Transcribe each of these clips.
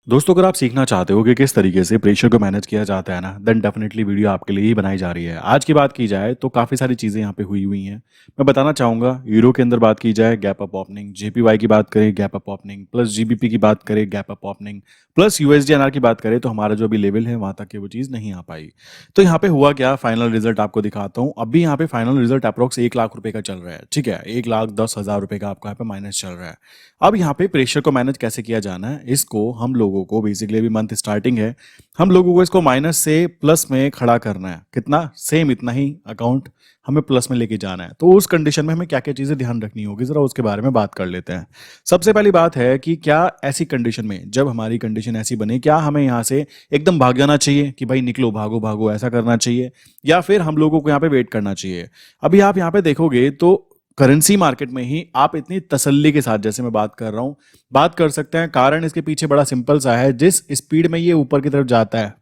दोस्तों अगर आप सीखना चाहते हो कि किस तरीके से प्रेशर को मैनेज किया जाता है ना देन डेफिनेटली वीडियो आपके लिए ही बनाई जा रही है। आज की बात की जाए तो काफ़ी सारी चीज़ें यहाँ पे हुई हैं। मैं बताना चाहूँगा यूरो के अंदर बात की जाए गैप अप ओपनिंग, जेपीवाई की बात करें gap up opening, plus GBP की बात करें गैप अप ओपनिंग, प्लस यूएसडीएनआर की बात करें तो हमारा जो अभी लेवल है वहाँ तक की वो चीज़ नहीं आ पाई। तो यहाँ पे हुआ क्या, फाइनल रिजल्ट आपको दिखाता हूँ। अभी यहाँ पे फाइनल रिजल्ट अप्रोक्स 1 लाख रुपए का चल रहा है, ठीक है, 1,10,000 रुपए का आपका यहाँ पे माइनस चल रहा है। अब यहाँ पे प्रेशर को मैनेज कैसे किया जाना है, इसको हम लोगों को बेसिकली अभी मंथ स्टार्टिंग है, हम लोगों को इसको माइनस से प्लस में खड़ा करना है। कितना, सेम इतना ही अकाउंट हमें प्लस में लेके जाना है। तो उस कंडीशन में हमें क्या क्या चीजें ध्यान रखनी होगी, जरा उसके बारे में बात कर लेते हैं। सबसे पहली बात है कि क्या ऐसी कंडीशन में, जब हमारी कंडीशन ऐसी बने, क्या हमें यहाँ से एकदम भाग जाना चाहिए कि भाई निकलो भागो भागो ऐसा करना चाहिए, या फिर हम लोगों को यहाँ पे वेट करना चाहिए। अभी आप यहाँ पे देखोगे तो करेंसी मार्केट में ही आप इतनी तसल्ली के साथ, जैसे मैं बात कर रहा हूं, बात कर सकते हैं। कारण इसके पीछे बड़ा सिंपल सा है, जिस स्पीड में ये ऊपर की तरफ जाता है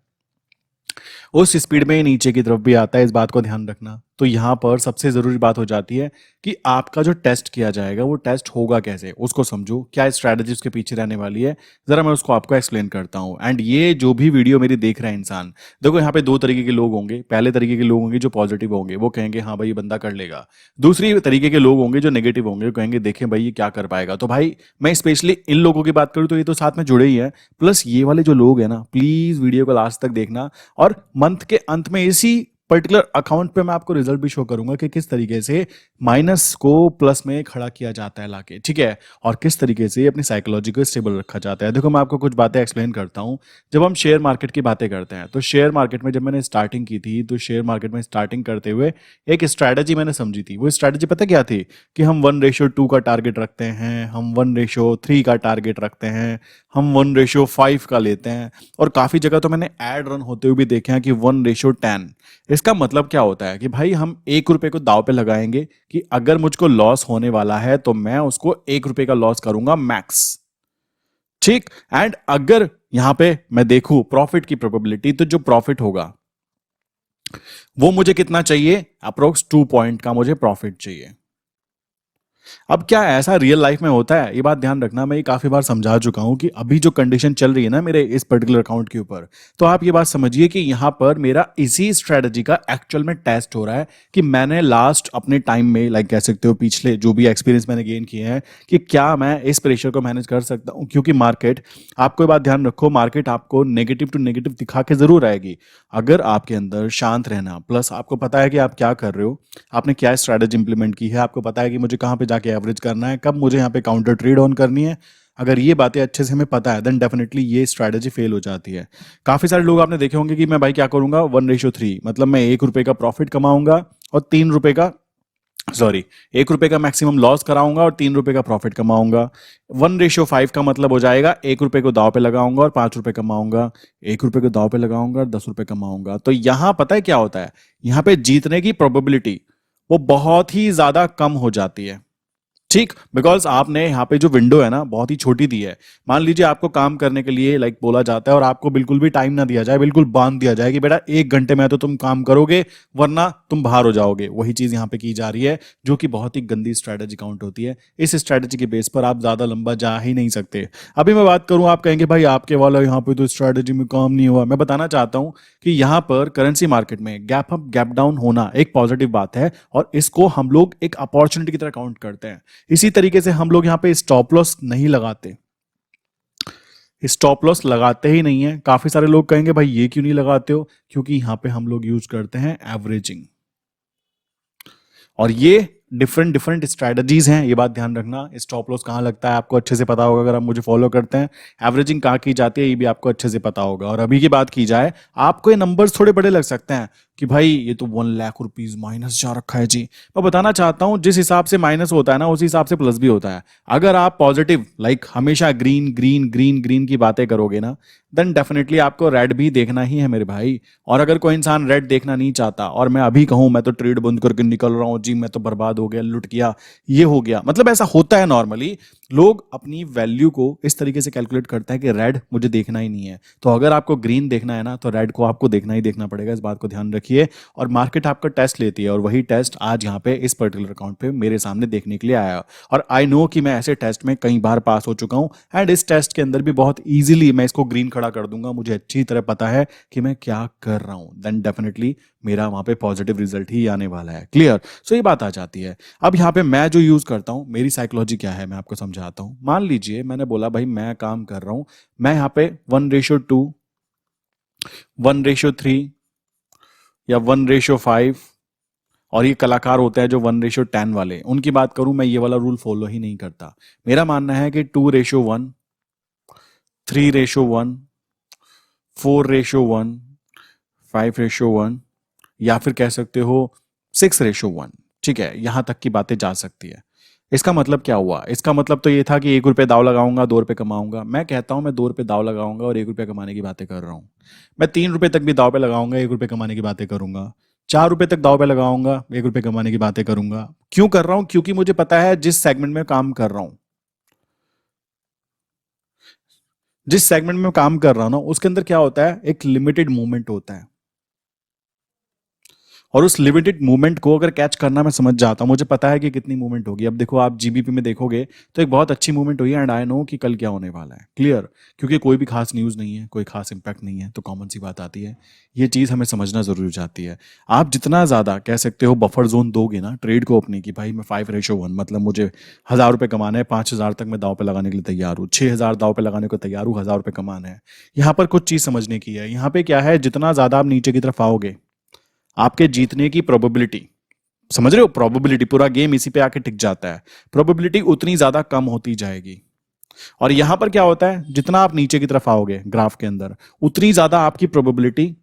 उस स्पीड में ये नीचे की तरफ भी आता है, इस बात को ध्यान रखना। तो यहां पर सबसे जरूरी बात हो जाती है कि आपका जो टेस्ट किया जाएगा वो टेस्ट होगा कैसे, उसको समझो, क्या स्ट्रैटेजी उसके पीछे रहने वाली है, जरा मैं उसको आपको एक्सप्लेन करता हूं। एंड ये जो भी वीडियो मेरी देख रहा है इंसान, देखो यहाँ पे दो तरीके के लोग होंगे। पहले तरीके के लोग होंगे जो पॉजिटिव होंगे, वो कहेंगे हाँ भाई ये बंदा कर लेगा। दूसरी तरीके के लोग होंगे जो नेगेटिव होंगे, वो कहेंगे देखें भाई ये क्या कर पाएगा। तो भाई मैं स्पेशली इन लोगों की बात करूं तो ये तो साथ में जुड़े ही हैं, प्लस ये वाले जो लोग हैं ना, प्लीज वीडियो को लास्ट तक देखना। और मंथ के अंत में इसी पर्टिकुलर अकाउंट पे मैं आपको रिजल्ट भी शो करूंगा कि किस तरीके से माइनस को प्लस में खड़ा किया जाता है लाके, ठीक है, और किस तरीके से अपनी साइकोलॉजी को स्टेबल रखा जाता है। देखो मैं आपको कुछ बातें एक्सप्लेन करता हूं। जब हम शेयर मार्केट की बातें करते हैं तो शेयर मार्केट में जब मैंने स्टार्टिंग की थी, तो शेयर मार्केट में स्टार्टिंग करते हुए एक स्ट्रैटेजी मैंने समझी थी। वो स्ट्रैटेजी पता क्या थी कि हम 1:2 का टारगेट रखते हैं, हम 1:3 का टारगेट रखते हैं, हम 1:5 का लेते हैं। और काफी जगह तो मैंने एड रन होते हुए भी देखे हैं कि 1:10। इसका मतलब क्या होता है कि भाई हम 1 रुपए को दाव पे लगाएंगे कि अगर मुझको लॉस होने वाला है तो मैं उसको 1 रुपए का लॉस करूंगा मैक्स, ठीक। एंड अगर यहां पे मैं देखूं प्रॉफिट की प्रोबेबिलिटी, तो जो प्रॉफिट होगा वो मुझे कितना चाहिए, अप्रोक्स 2 पॉइंट का मुझे प्रॉफिट चाहिए। अब क्या ऐसा रियल लाइफ में होता है, ये बात ध्यान रखना। मैं ये काफी बार समझा चुका हूं कि अभी जो कंडीशन चल रही है ना मेरे इस पर्टिकुलर अकाउंट के ऊपर, तो आप ये बात समझिए कि यहां पर मेरा इसी स्ट्रेटजी का एक्चुअल में टेस्ट हो रहा है कि मैंने लास्ट अपने टाइम में, लाइक कह सकते हो पिछले जो भी एक्सपीरियंस मैंने गेन किए हैं, कि क्या मैं इस प्रेशर को मैनेज कर सकता हूं। क्योंकि मार्केट, आपको ये बात ध्यान रखो, मार्केट आपको नेगेटिव टू नेगेटिव दिखा के जरूर आएगी। अगर आपके अंदर शांत रहना, प्लस आपको पता है कि आप क्या कर रहे हो, आपने क्या स्ट्रैटेजी इंप्लीमेंट की है, आपको पता है कि मुझे कहां पे जाके एवरेज करना है, कब मुझे यहाँ पे काउंटर ट्रेड ऑन करनी है, अगर ये बातें अच्छे से हमें पता है देन डेफिनेटली ये स्ट्रैटेजी फेल हो जाती है। काफी सारे लोग आपने देखे होंगे कि मैं भाई क्या करूंगा, 1:3, मतलब मैं 1 रुपए का प्रॉफिट कमाऊंगा और 3 रुपए का, सॉरी, 1 रुपए का मैक्सिमम लॉस कराऊंगा और 3 रुपए का प्रॉफिट कमाऊंगा। 1:5 का मतलब हो जाएगा 1 रुपए को दाव पे लगाऊंगा और 5 रुपए कमाऊंगा, 1 रुपए को दाव पे लगाऊंगा और 10 रुपए कमाऊंगा। तो यहां पता है क्या होता है, यहां पे जीतने की प्रोबेबिलिटी वो बहुत ही ज्यादा कम हो जाती है, ठीक। बिकॉज आपने यहाँ पे जो विंडो है ना बहुत ही छोटी दी है। मान लीजिए आपको काम करने के लिए लाइक बोला जाता है और आपको बिल्कुल भी टाइम ना दिया जाए, बिल्कुल बांध दिया जाए कि बेटा 1 घंटे में तो तुम काम करोगे वरना तुम बाहर हो जाओगे। वही चीज यहाँ पे की जा रही है, जो कि बहुत ही गंदी स्ट्रैटेजी काउंट होती है। इस स्ट्रैटेजी के बेस पर आप ज्यादा लंबा जा ही नहीं सकते। अभी मैं बात करूं, आप कहेंगे भाई आपके वाला यहाँ पे तो स्ट्रैटेजी में काम नहीं हुआ। मैं बताना चाहता हूं कि यहाँ पर करेंसी मार्केट में गैप अप गैप डाउन होना एक पॉजिटिव बात है, और इसको हम लोग एक अपॉर्चुनिटी की तरह काउंट करते हैं। इसी तरीके से हम लोग यहां पे स्टॉप लॉस नहीं लगाते, स्टॉप लॉस लगाते ही नहीं है। काफी सारे लोग कहेंगे भाई ये क्यों नहीं लगाते हो, क्योंकि यहां पे हम लोग यूज करते हैं एवरेजिंग, और ये डिफरेंट डिफरेंट स्ट्रैटेजीज हैं, ये बात ध्यान रखना। स्टॉप लॉस कहाँ लगता है आपको अच्छे से पता होगा अगर आप मुझे फॉलो करते हैं, एवरेजिंग कहाँ की जाती है ये भी आपको अच्छे से पता होगा। और अभी की बात की जाए, आपको ये नंबर्स थोड़े बड़े लग सकते हैं कि भाई ये तो 1 लाख रुपीज माइनस जा रखा है जी। मैं बताना चाहता हूं जिस हिसाब से माइनस होता है ना उसी हिसाब से प्लस भी होता है। अगर आप पॉजिटिव लाइक हमेशा ग्रीन ग्रीन ग्रीन ग्रीन की बातें करोगे ना, देन डेफिनेटली आपको रेड भी देखना ही है मेरे भाई। और अगर कोई इंसान रेड देखना नहीं चाहता और मैं अभी कहूं मैं तो ट्रेड बंद करके निकल रहा हूं जी, मैं तो बर्बाद हो गया, लुट गया, ये हो गया, मतलब ऐसा होता है नॉर्मली। लोग अपनी वैल्यू को इस तरीके से कैलकुलेट करते हैं कि रेड मुझे देखना ही नहीं है, तो अगर आपको ग्रीन देखना है ना तो रेड को आपको देखना ही देखना पड़ेगा, इस बात को ध्यान रखिए। और मार्केट आपका टेस्ट लेती है और वही टेस्ट आज यहाँ पे इस पर्टिकुलर अकाउंट पे मेरे सामने देखने के लिए आया। और आई नो कि मैं ऐसे टेस्ट में कई बार पास हो चुका हूँ एंड इस टेस्ट के अंदर भी बहुत ईजिली मैं इसको ग्रीन खड़ा कर दूंगा, मुझे अच्छी तरह पता है कि मैं क्या कर रहा हूँ, देन डेफिनेटली मेरा वहां पे पॉजिटिव रिजल्ट ही आने वाला है। क्लियर? सो ये बात आ जाती है। अब यहाँ पे मैं जो यूज करता हूँ, मेरी साइकोलॉजी क्या है मैं आपको समझाता हूँ। मान लीजिए मैंने बोला भाई मैं काम कर रहा हूँ, मैं यहाँ पे 1:2, 1:3 या 1:5, और ये कलाकार होते हैं जो 1:10 वाले, उनकी बात करूं, मैं ये वाला रूल फॉलो ही नहीं करता। मेरा मानना है कि 2:1, 3:1, 4:1, 5:1, या फिर कह सकते हो 6:1। ठीक है, यहां तक की बातें जा सकती है। इसका मतलब क्या हुआ? इसका मतलब तो ये था कि 1 रुपये दाव लगाऊंगा 2 रुपये कमाऊंगा। मैं कहता हूं मैं 2 रुपये दाव लगाऊंगा और 1 रुपये कमाने की बातें कर रहा हूं। मैं 3 रुपये तक भी दाव पे लगाऊंगा, 1 रुपये कमाने की बातें करूंगा। 4 रुपये तक दाव पे लगाऊंगा, 1 रुपये कमाने की बातें करूंगा। क्यों कर रहा हूं? क्योंकि मुझे पता है जिस सेगमेंट में काम कर रहा हूं, जिस सेगमेंट में काम कर रहा हूं ना, उसके अंदर क्या होता है, एक लिमिटेड मूवमेंट होता है। और उस लिमिटेड मूवमेंट को अगर कैच करना मैं समझ जाता हूं, मुझे पता है कि कितनी मूवमेंट होगी। अब देखो आप जीबीपी में देखोगे तो एक बहुत अच्छी मूवमेंट हुई है एंड आई नो कि कल क्या होने वाला है। क्लियर? क्योंकि कोई भी खास न्यूज़ नहीं है, कोई खास इंपैक्ट नहीं है, तो कॉमन सी बात आती है, ये चीज़ हमें समझना जरूरी हो जाती है। आप जितना ज़्यादा कह सकते हो बफर जोन दोगे ना ट्रेड को अपने की, भाई मैं 5:1, मतलब मुझे 1,000 रुपये कमाना है, 5,000 तक मैं दाव पे लगाने के लिए तैयार हूँ, 6,000 दाव पे लगाने को तैयार हूँ, 1,000 रुपये कमाना है। यहाँ पर कुछ चीज़ समझने की है। यहाँ पे क्या है, जितना ज़्यादा आप नीचे की तरफ आओगे, आपके जीतने की प्रोबेबिलिटी, समझ रहे हो, प्रोबेबिलिटी, पूरा गेम इसी पे आके टिक जाता है, प्रोबेबिलिटी उतनी ज्यादा कम होती जाएगी। और यहां पर क्या होता है, जितना आप नीचे की तरफ आओगे ग्राफ के अंदर, उतनी ज्यादा आपकी प्रोबेबिलिटी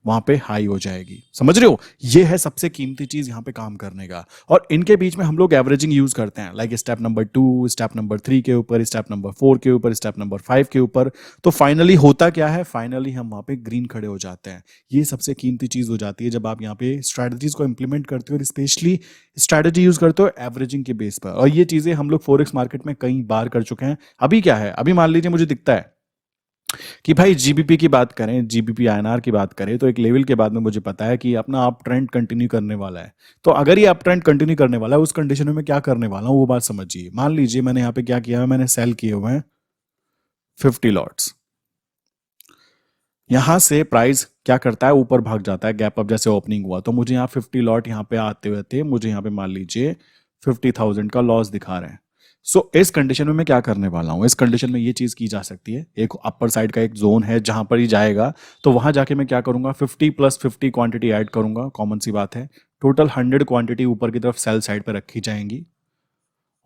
वहां पे हाई हो जाएगी। समझ रहे हो? ये है सबसे कीमती चीज यहां पे काम करने का। और इनके बीच में हम लोग एवरेजिंग यूज करते हैं, like step number 2, step number 3 के ऊपर, स्टेप नंबर 4 के ऊपर, स्टेप नंबर 5 के ऊपर। तो फाइनली होता क्या है, फाइनली हम वहां पे ग्रीन खड़े हो जाते हैं। ये सबसे कीमती चीज हो जाती है जब आप यहाँ पे स्ट्रैटेजीज को इंप्लीमेंट करते हो, और स्पेशली स्ट्रैटेजी यूज करते हो एवरेजिंग के बेस पर। और ये चीजें हम लोग फॉरेक्स मार्केट में कई बार कर चुके हैं। अभी क्या है, अभी मान लीजिए मुझे दिखता है कि भाई जीबीपी की बात करें, जीबीपी आईएनआर की बात करें, तो एक लेवल के बाद में मुझे पता है कि अपना अप ट्रेंड कंटिन्यू करने वाला है। तो अगर ये अप ट्रेंड कंटिन्यू करने वाला है, उस कंडीशन में मैं क्या करने वाला हूं वो बात समझिए। मान लीजिए मैंने यहाँ पे क्या किया है, मैंने सेल किए हुए हैं 50 लॉट्स। यहां से प्राइस क्या करता है, ऊपर भाग जाता है, गैप अप जैसे ओपनिंग हुआ तो मुझे यहाँ 50 लॉट यहाँ पे आते हुए थे, मुझे यहाँ पे मान लीजिए 50,000 का लॉस दिखा रहे हैं। सो इस कंडीशन में मैं क्या करने वाला हूं, इस कंडीशन में ये चीज की जा सकती है, एक अपर साइड का एक जोन है जहां पर ही जाएगा, तो वहां जाके मैं क्या करूंगा, 50 + 50 क्वांटिटी ऐड करूंगा, कॉमन सी बात है। टोटल 100 क्वांटिटी ऊपर की तरफ सेल साइड पर रखी जाएंगी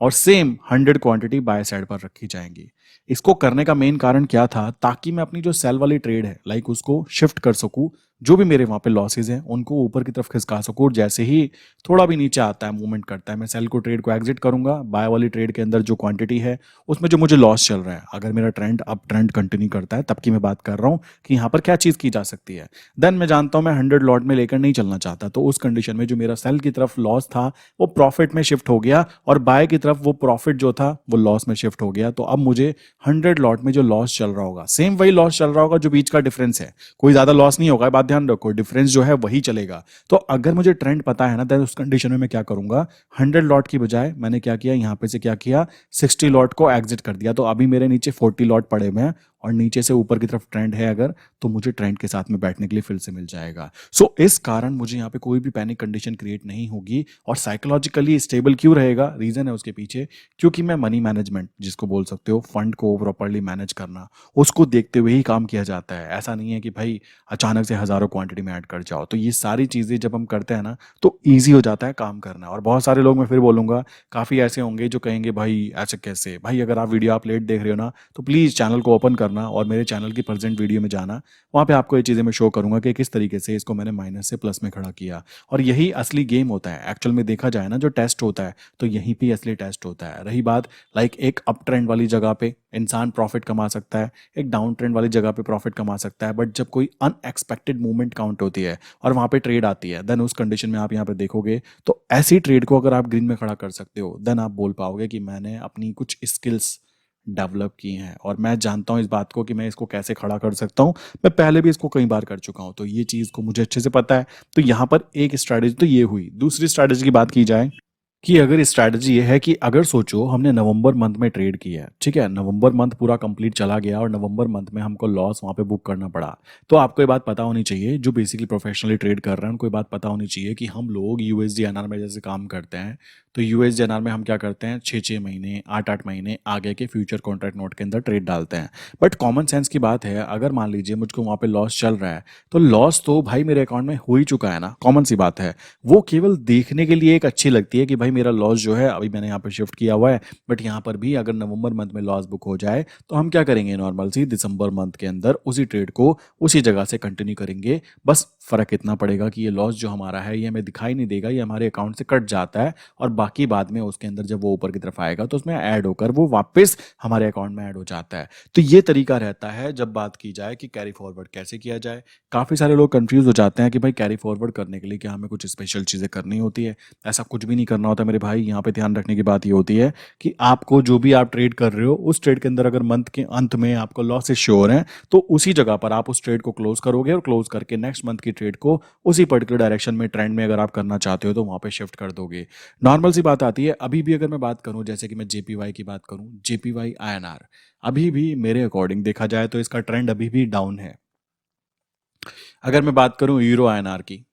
और सेम 100 क्वांटिटी बाय साइड पर रखी जाएंगी। इसको करने का मेन कारण क्या था, ताकि मैं अपनी जो सेल वाली ट्रेड है लाइक उसको शिफ्ट कर सकूं, जो भी मेरे वहां पे लॉसेज हैं उनको ऊपर की तरफ खिसका सकूं, और जैसे ही थोड़ा भी नीचे आता है, मूवमेंट करता है, मैं सेल को ट्रेड को एग्जिट करूंगा। बाय वाली ट्रेड के अंदर जो क्वांटिटी है उसमें जो मुझे लॉस चल रहा है, अगर मेरा ट्रेंड अप ट्रेंड कंटिन्यू करता है, तब की मैं बात कर रहा हूं कि यहाँ पर क्या चीज की जा सकती है। देन मैं जानता हूं मैं 100 लॉट में लेकर नहीं चलना चाहता, तो उस कंडीशन में जो मेरा सेल की तरफ लॉस था वो प्रॉफिट में शिफ्ट हो गया, और बाय की तरफ वो प्रॉफिट जो था वो लॉस में शिफ्ट हो गया। तो अब मुझे 100 लॉट में जो लॉस चल रहा होगा, सेम वही लॉस चल रहा होगा जो बीच का डिफरेंस है, कोई ज्यादा लॉस नहीं होगा, बात ध्यान रखो, डिफरेंस जो है वही चलेगा। तो अगर मुझे ट्रेंड पता है ना, तो उस कंडीशन में मैं क्या करूंगा, 100 लॉट की बजाय मैंने क्या किया, यहां पे से क्या किया, 60 लॉट को एग्जिट कर दिया। तो अभी मेरे नीचे 40 लॉट पड़े हुए हैं, और नीचे से ऊपर की तरफ ट्रेंड है अगर, तो मुझे ट्रेंड के साथ में बैठने के लिए फिर से मिल जाएगा। सो इस कारण मुझे यहाँ पे कोई भी पैनिक कंडीशन क्रिएट नहीं होगी, और साइकोलॉजिकली स्टेबल क्यों रहेगा, रीजन है उसके पीछे, क्योंकि मैं मनी मैनेजमेंट जिसको बोल सकते हो, फंड को प्रॉपर्ली मैनेज करना, उसको देखते हुए ही काम किया जाता है। ऐसा नहीं है कि भाई अचानक से हजारों क्वांटिटी में ऐड कर जाओ। तो ये सारी चीजें जब हम करते हैं ना, तो ईजी हो जाता है काम करना। और बहुत सारे लोग, मैं फिर बोलूंगा, काफी ऐसे होंगे जो कहेंगे भाई ऐसे कैसे, भाई अगर आप वीडियो आप लेट देख रहे हो ना, तो प्लीज चैनल को ओपन कर करना और मेरे चैनल की प्रेजेंट वीडियो में जाना, वहाँ पे आपको ये चीज़ें मैं शो करूँगा कि किस तरीके से इसको मैंने माइनस से प्लस में खड़ा किया। और यही असली गेम होता है एक्चुअल में, देखा जाए ना जो टेस्ट होता है तो यहीं पे असली टेस्ट होता है। रही बात लाइक एक अप ट्रेंड वाली जगह पे इंसान प्रॉफिट कमा सकता है, एक डाउन ट्रेंड वाली जगह पे प्रॉफिट कमा सकता है, बट जब कोई अनएक्सपेक्टेड मूवमेंट काउंट होती है और वहाँ पे ट्रेड आती है, देन उस कंडीशन में आप यहाँ पे देखोगे तो ऐसी ट्रेड को अगर आप ग्रीन में खड़ा कर सकते हो, देन आप बोल पाओगे कि मैंने अपनी कुछ स्किल्स डेवलप की हैं और मैं जानता हूँ इस बात को कि मैं इसको कैसे खड़ा कर सकता हूँ। मैं पहले भी इसको कई बार कर चुका हूँ, तो ये चीज़ को मुझे अच्छे से पता है। तो यहाँ पर एक स्ट्रैटेजी तो ये हुई। दूसरी स्ट्रैटेजी की बात की जाए कि अगर स्ट्रैटेजी ये है कि अगर सोचो हमने नवंबर मंथ में ट्रेड किया है, ठीक है, नवंबर मंथ पूरा कंप्लीट चला गया और नवंबर मंथ में हमको लॉस वहाँ पे बुक करना पड़ा, तो आपको ये बात पता होनी चाहिए, जो बेसिकली प्रोफेशनली ट्रेड कर रहे हैं उनको ये बात पता होनी चाहिए कि हम लोग यूएसडी एनआर में जैसे काम करते हैं, तो यूएसडी एनआर में हम क्या करते हैं, 6-6 महीने 8-8 महीने आगे के फ्यूचर कॉन्ट्रैक्ट नोट के अंदर ट्रेड डालते हैं। बट कॉमन सेंस की बात है, अगर मान लीजिए मुझको वहाँ पे लॉस चल रहा है, तो लॉस तो भाई मेरे अकाउंट में हो ही चुका है ना, कॉमन सी बात है। वो केवल देखने के लिए एक अच्छी लगती है कि भाई मेरा लॉस जो है अभी मैंने यहाँ पे शिफ्ट किया हुआ है, बट यहाँ पर भी अगर नवंबर मंथ में लॉस बुक हो जाए तो हम क्या करेंगे, नॉर्मल सी दिसंबर मंथ के अंदर उसी ट्रेड को उसी जगह से कंटिन्यू करेंगे। बस फर्क इतना पड़ेगा कि ये लॉस जो हमारा है ये हमें दिखाई नहीं देगा, ये हमारे अकाउंट से कट जाता है और बाकी बाद में उसके अंदर जब वो ऊपर की तरफ आएगा तो उसमें ऐड होकर वो वापस हमारे अकाउंट में ऐड हो जाता है। तो ये तरीका रहता है जब बात की जाए कि कैरी फॉरवर्ड कैसे किया जाए। काफ़ी सारे लोग कंफ्यूज हो जाते हैं कि भाई कैरी फॉरवर्ड करने के लिए क्या हमें कुछ स्पेशल चीज़ें करनी होती है। ऐसा कुछ भी नहीं करना होता मेरे भाई। यहाँ पे ध्यान रखने की बात ये होती है कि आपको जो भी आप ट्रेड कर रहे हो उस ट्रेड के अंदर अगर मंथ के अंत में आपको लॉसेस श्योर हैं तो उसी जगह पर आप उस ट्रेड को क्लोज करोगे और क्लोज करके नेक्स्ट मंथ की ट्रेड को उसी पर्टिकुलर डायरेक्शन में ट्रेंड में अगर आप करना चाहते हो तो वहाँ पे शिफ्ट कर दोगे। नॉर्मल सी बात आती है। अभी भी अगर मैं बात करूँ, जैसे कि मैं जेपीवाई की बात करूँ, जेपीवाई आईएनआर अभी भी मेरे अकॉर्डिंग देखा जाए तो इसका ट्रेंड अभी भी डाउन है। अगर मैं बात करूँ यूरो आईएनआर की,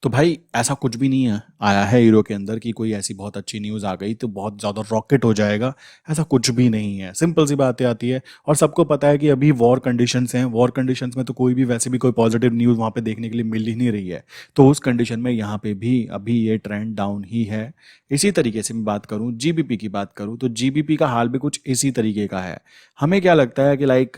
तो भाई ऐसा कुछ भी नहीं है आया है हीरो के अंदर कि कोई ऐसी बहुत अच्छी न्यूज़ आ गई तो बहुत ज़्यादा रॉकेट हो जाएगा। ऐसा कुछ भी नहीं है, सिंपल सी बातें आती है। और सबको पता है कि अभी वॉर कंडीशंस हैं, वॉर कंडीशंस में तो कोई भी वैसे भी कोई पॉजिटिव न्यूज़ वहाँ पे देखने के लिए मिल ही नहीं रही है। तो उस कंडीशन में यहाँ पे भी अभी ये ट्रेंड डाउन ही है। इसी तरीके से मैं बात करूँ, जीबीपी की बात करूँ, तो जीबीपी का हाल भी कुछ इसी तरीके का है। हमें क्या लगता है कि लाइक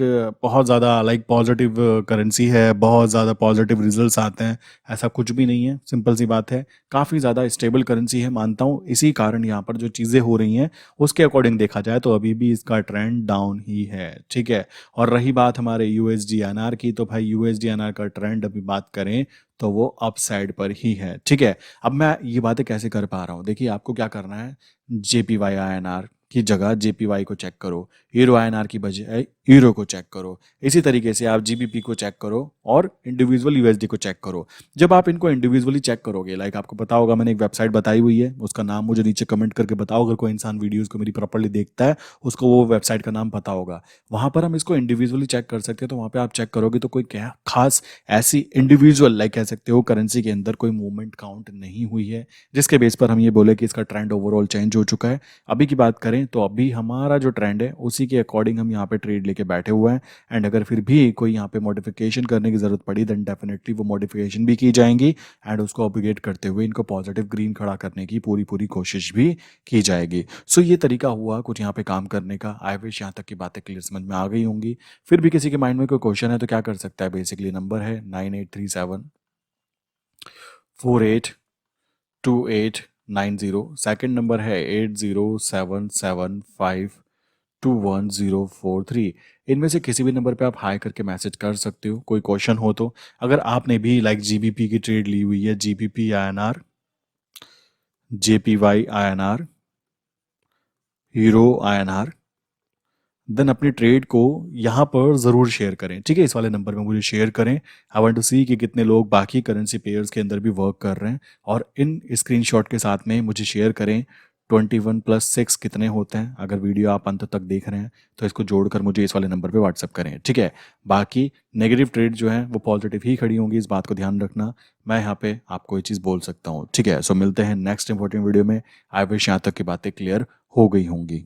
बहुत ज़्यादा लाइक पॉजिटिव करेंसी है, बहुत ज़्यादा पॉजिटिव रिजल्ट्स आते हैं। ऐसा कुछ भी नहीं है, सिंपल सी बात है। काफ़ी ज़्यादा स्टेबल करेंसी है, मानता हूँ। इसी कारण यहाँ पर जो चीज़ें हो रही हैं उसके अकॉर्डिंग देखा जाए तो अभी भी इसका ट्रेंड डाउन ही है, ठीक है। और रही बात हमारे यूएसडी एनआर की, तो भाई यूएसडी एनआर का ट्रेंड अभी बात करें तो वो अप साइड पर ही है, ठीक है। अब मैं ये बातें कैसे कर पा रहा हूँ, देखिए आपको क्या करना है, जेपीवाई आईएनआर की जगह जेपीवाई को चेक करो, यूरो आईएनआर की बजाय यूरो को चेक करो। इसी तरीके से आप जीबीपी को चेक करो और इंडिविजुअल यूएसडी को चेक करो। जब आप इनको इंडिविजुअली चेक करोगे, लाइक आपको पता होगा मैंने एक वेबसाइट बताई हुई है, उसका नाम मुझे नीचे कमेंट करके बताओ। अगर कोई इंसान वीडियोस को मेरी प्रॉपर्ली देखता है उसको वो वेबसाइट का नाम पता होगा। वहां पर हम इसको इंडिविजुअली चेक कर सकते हैं। तो वहां पे आप चेक करोगे तो कोई क्या खास ऐसी इंडिविजुअल लाइक कह सकते हो करेंसी के अंदर कोई मूवमेंट काउंट नहीं हुई है जिसके बेस पर हम ये बोले कि इसका ट्रेंड ओवरऑल चेंज हो चुका है। अभी की बात करें तो अभी हमारा जो ट्रेंड है उसी के अकॉर्डिंग हम यहाँ पे ट्रेड लेके बैठे हुए हैं। एंड अगर फिर भी कोई यहाँ पे मॉडिफिकेशन करने की जरूरत पड़ी देन डेफिनेटली वो मॉडिफिकेशन भी की जाएंगी एंड उसको अपग्रेड करते हुए इनको पॉजिटिव ग्रीन खड़ा करने की पूरी पूरी कोशिश भी की जाएगी। सो ये तरीका हुआ कुछ यहाँ पे काम करने का। आई विश यहाँ तक की बातें क्लियर समझ में आ गई होंगी। फिर भी किसी के माइंड में कोई क्वेश्चन है तो क्या कर सकता है, बेसिकली नंबर है 9837482890। सेकंड नंबर है 8077521043। इनमें से किसी भी नंबर पे आप हाई करके मैसेज कर सकते हो कोई क्वेश्चन हो तो। अगर आपने भी लाइक जीबीपी की ट्रेड ली हुई है, GBP INR, JPY INR, euro INR, then अपनी ट्रेड को यहाँ पर ज़रूर शेयर करें, ठीक है। इस वाले नंबर में मुझे शेयर करें। आई वांट टू सी कि कितने लोग बाकी करेंसी पेयर्स के अंदर भी वर्क कर रहे हैं और इन स्क्रीनशॉट के साथ में मुझे शेयर करें 21+6 कितने होते हैं। अगर वीडियो आप अंत तक देख रहे हैं तो इसको जोड़कर मुझे इस वाले नंबर पे व्हाट्सअप करें, ठीक है। बाकी नेगेटिव ट्रेड जो है वो पॉजिटिव ही खड़ी होंगी, इस बात को ध्यान रखना। मैं यहाँ पे आपको ये चीज़ बोल सकता हूँ, ठीक है। सो मिलते हैं नेक्स्ट इंपॉर्टेंट वीडियो में। आई विश यहाँ तक की बातें क्लियर हो गई होंगी।